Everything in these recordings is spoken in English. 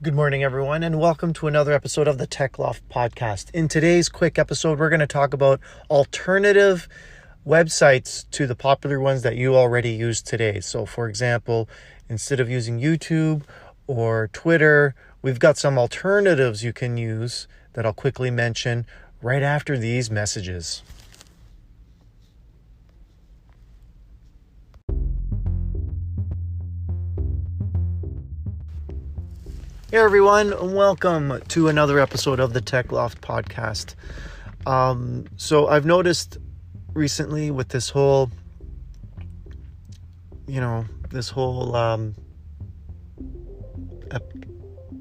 Good morning, everyone, and welcome to another episode of the Tech Loft podcast. In today's quick episode, we're going to talk about alternative websites to the popular ones that you already use today. So, for example, instead of using YouTube or Twitter, we've got some alternatives you can use that I'll quickly mention right after these messages. Hey everyone, welcome to another episode of the Tech Loft podcast. So I've noticed recently with this whole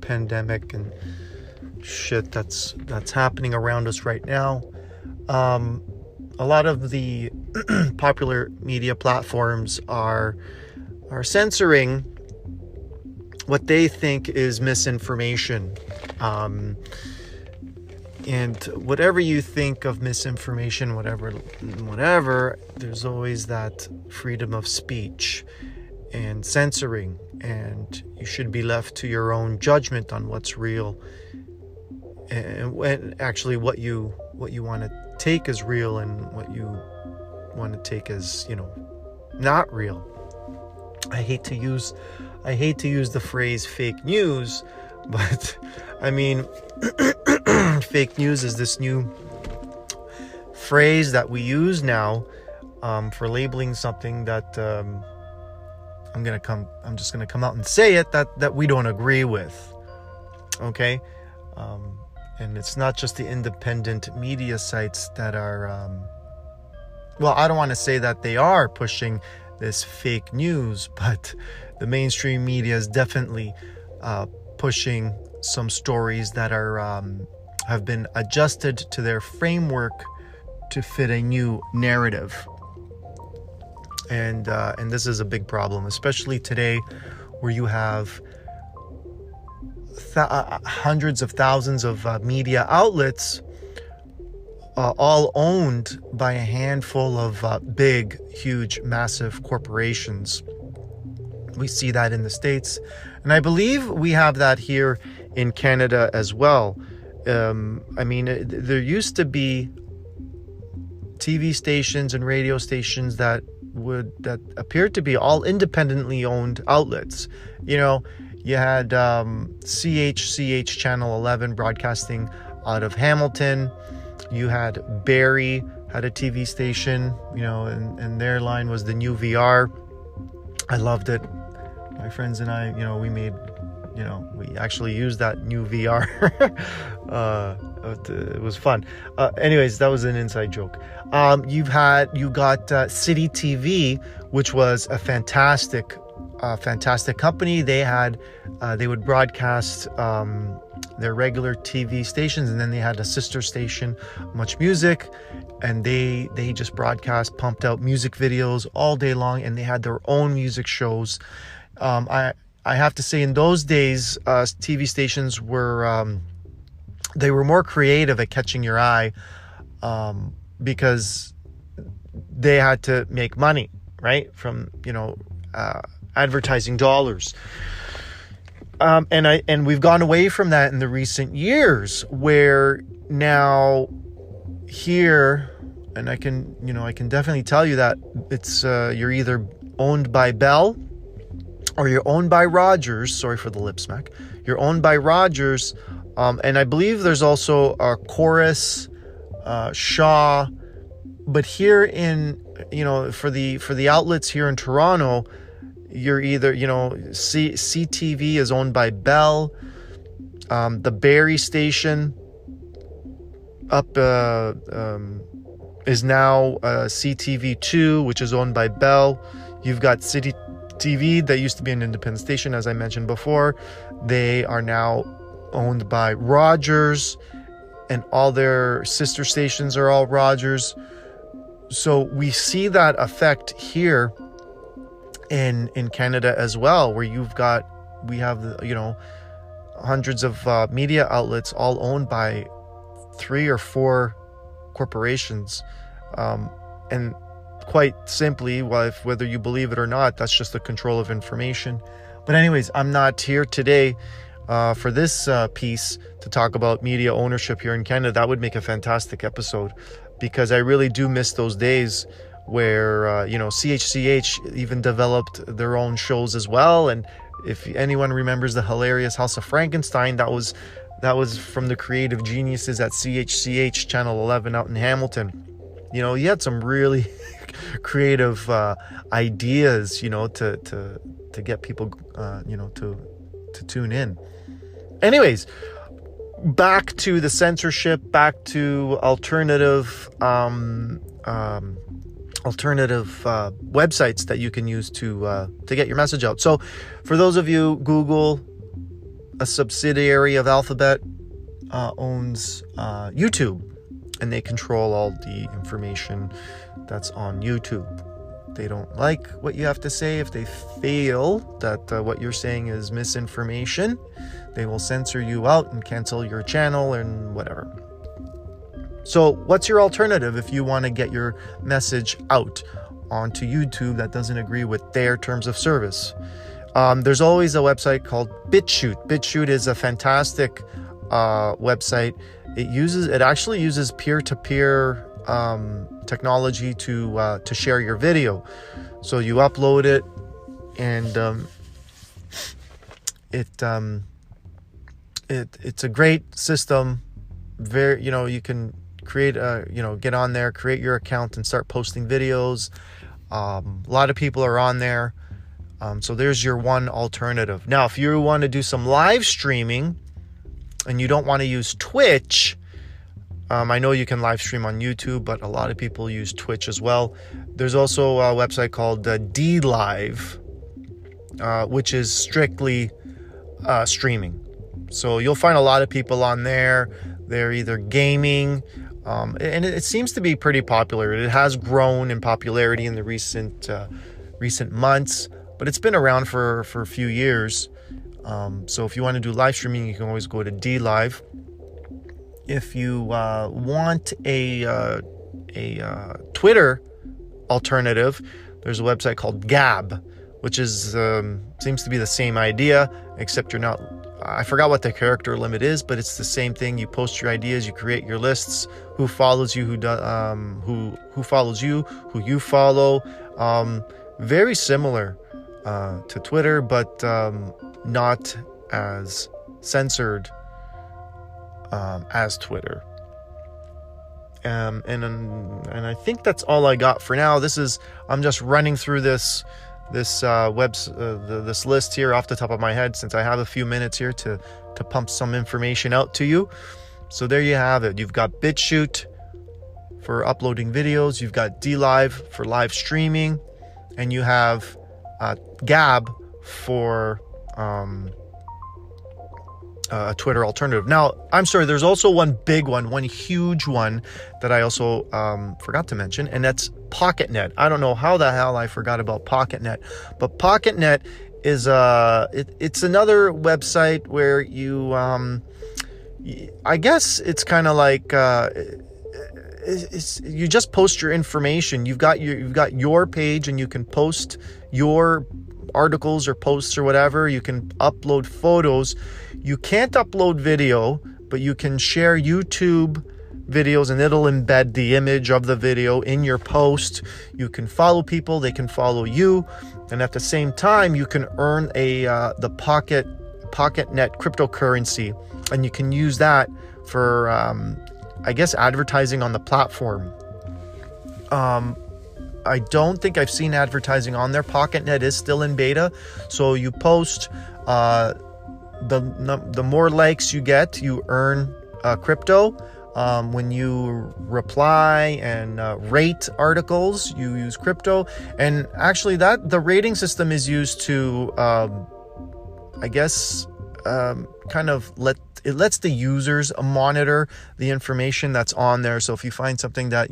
pandemic and shit that's happening around us right now, a lot of the popular media platforms are censoring what they think is misinformation. And whatever you think of misinformation, whatever, there's always that freedom of speech and censoring, and you should be left to your own judgment on what's real and when actually what you want to take as real and what you want to take as, not real. I hate to use the phrase fake news, but I mean, fake news is this new phrase that we use now for labeling something that I'm just gonna come out and say it that we don't agree with. Okay, and it's not just the independent media sites that are. I don't want to say that they are pushing this fake news, but the mainstream media is definitely pushing some stories that are have been adjusted to their framework to fit a new narrative, and this is a big problem, especially today, where you have hundreds of thousands of media outlets, all owned by a handful of big, huge, massive corporations. We see that in the States, and I believe we have that here in Canada as well. There used to be TV stations and radio stations that appeared to be all independently owned outlets. You had CHCH Channel 11 broadcasting out of Hamilton. You had Barrie had a TV station, and their line was the New VR. I loved it. My friends and I, we actually used that New VR. It was fun. Anyways, that was an inside joke. You got City TV, which was a fantastic company. They would broadcast their regular TV stations, and then they had a sister station, Much Music, and they just pumped out music videos all day long, and they had their own music shows. I have to say, in those days, TV stations were they were more creative at catching your eye, because they had to make money, right, from advertising dollars. And we've gone away from that in the recent years, where now here, and I can definitely tell you that it's you're either owned by Bell or you're owned by Rogers. Sorry for the lip smack. You're owned by Rogers, and I believe there's also a Chorus, Shaw. But here in for the outlets here in Toronto, you're either, CTV is owned by Bell. The Barrie station is now CTV2, which is owned by Bell. You've got City TV, that used to be an independent station, as I mentioned before. They are now owned by Rogers, and all their sister stations are all Rogers. So we see that effect here in Canada as well, where we have hundreds of media outlets all owned by 3 or 4 corporations, and quite simply, whether you believe it or not, that's just the control of information. But anyways, I'm not here today for this piece to talk about media ownership here in Canada, that would make a fantastic episode, because I really do miss those days where CHCH even developed their own shows as well. And if anyone remembers the hilarious House of Frankenstein, that was from the creative geniuses at CHCH Channel 11 out in Hamilton. You had some really creative ideas, to get people, to tune in. Anyways, back to the censorship, back to alternative websites that you can use to get your message out. So for those of you, Google, a subsidiary of Alphabet, owns YouTube, and they control all the information that's on YouTube. They don't like what you have to say. If they feel that what you're saying is misinformation, they will censor you out and cancel your channel and whatever. So what's your alternative if you want to get your message out onto YouTube that doesn't agree with their terms of service? There's always a website called BitChute. BitChute is a fantastic website. It actually uses peer-to-peer technology to share your video. So you upload it, and it's a great system. You can create get on there, create your account, and start posting videos. A lot of people are on there. So there's your one alternative. Now, if you want to do some live streaming and you don't want to use Twitch, I know you can live stream on YouTube, but a lot of people use Twitch as well. There's also a website called DLive, which is strictly streaming. So you'll find a lot of people on there. They're either gaming, and it seems to be pretty popular. It has grown in popularity in the recent months, but it's been around for a few years. So if you want to do live streaming, you can always go to DLive. If you want a Twitter alternative, there's a website called Gab, which is seems to be the same idea, except you're not. I forgot what the character limit is, but it's the same thing. You post your ideas, you create your lists, who follows you, who follows you, who you follow. Very similar to Twitter, but not as censored as Twitter. And I think that's all I got for now. I'm just running through this list here off the top of my head, since I have a few minutes here to pump some information out to you. So there you have it. You've got BitChute for uploading videos, you've got DLive for live streaming, and you have Gab for a Twitter alternative. Now, I'm sorry, there's also one huge one that I also forgot to mention, and that's PocketNet. I don't know how the hell I forgot about PocketNet, but PocketNet is it's another website where you I guess it's kind of like you just post your information. You've got your page, and you can post your articles or posts or whatever. You can upload photos. You can't upload video, but you can share YouTube videos, and it'll embed the image of the video in your post. You can follow people, they can follow you, and at the same time you can earn the PocketNet cryptocurrency, and you can use that for I guess advertising on the platform. I don't think I've seen advertising on there. PocketNet is still in beta, so you post, the more likes you get, you earn crypto. When you reply and rate articles, you use crypto. And actually, the rating system is used to, I guess, kind of lets the users monitor the information that's on there. So if you find something that,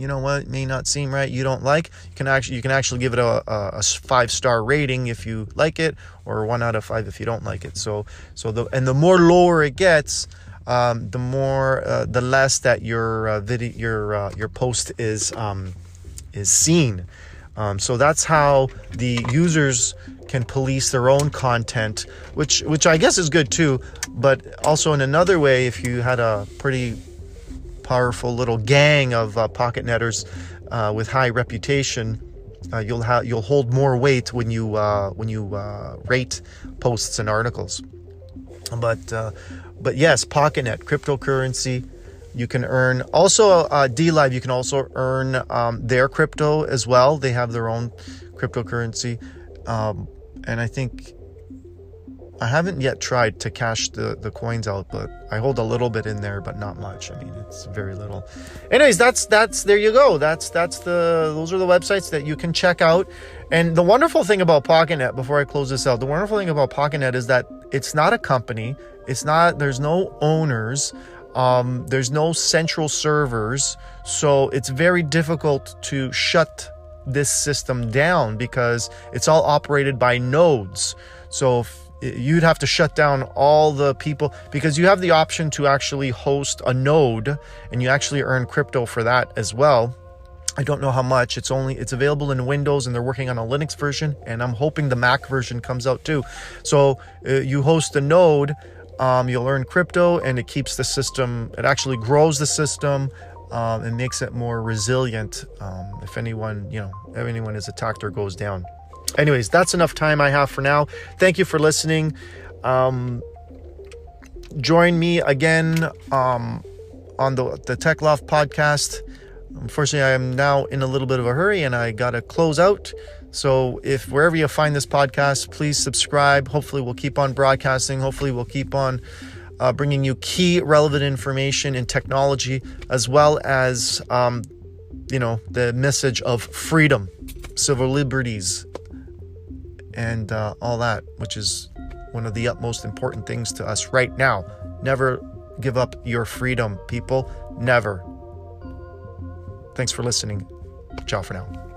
may not seem right, you don't like, you can actually give it a 5-star rating if you like it, or 1 out of 5 if you don't like it. So the more lower it gets, the less that your post is seen. So that's how the users can police their own content, which I guess is good too. But also in another way, if you had a pretty powerful little gang of pocket netters with high reputation, you'll hold more weight when you rate posts and articles. But yes, PocketNet, cryptocurrency. You can earn also DLive. You can also earn their crypto as well. They have their own cryptocurrency, and I think I haven't yet tried to cash the coins out, but I hold a little bit in there, but not much. I mean, it's very little. Anyways, that's there you go. Those are the websites that you can check out. And the wonderful thing about PocketNet, before I close this out, the wonderful thing about PocketNet is that it's not a company. There's no owners. There's no central servers, so it's very difficult to shut this system down because it's all operated by nodes. So you'd have to shut down all the people, because you have the option to actually host a node and you actually earn crypto for that as well. I don't know how much. It's available in Windows, and they're working on a Linux version, and I'm hoping the Mac version comes out too. So you host a node, you'll earn crypto, and it keeps the system, it actually grows the system, and makes it more resilient if anyone is attacked or goes down. Anyways, that's enough time I have for now. Thank you for listening. Join me again on the Tech Loft podcast. Unfortunately, I am now in a little bit of a hurry and I got to close out. So if wherever you find this podcast, please subscribe. Hopefully we'll keep on broadcasting. Hopefully we'll keep on bringing you key relevant information in technology, as well as, the message of freedom, civil liberties, and all that, which is one of the utmost important things to us right now. Never give up your freedom, people. Never. Thanks for listening. Ciao for now.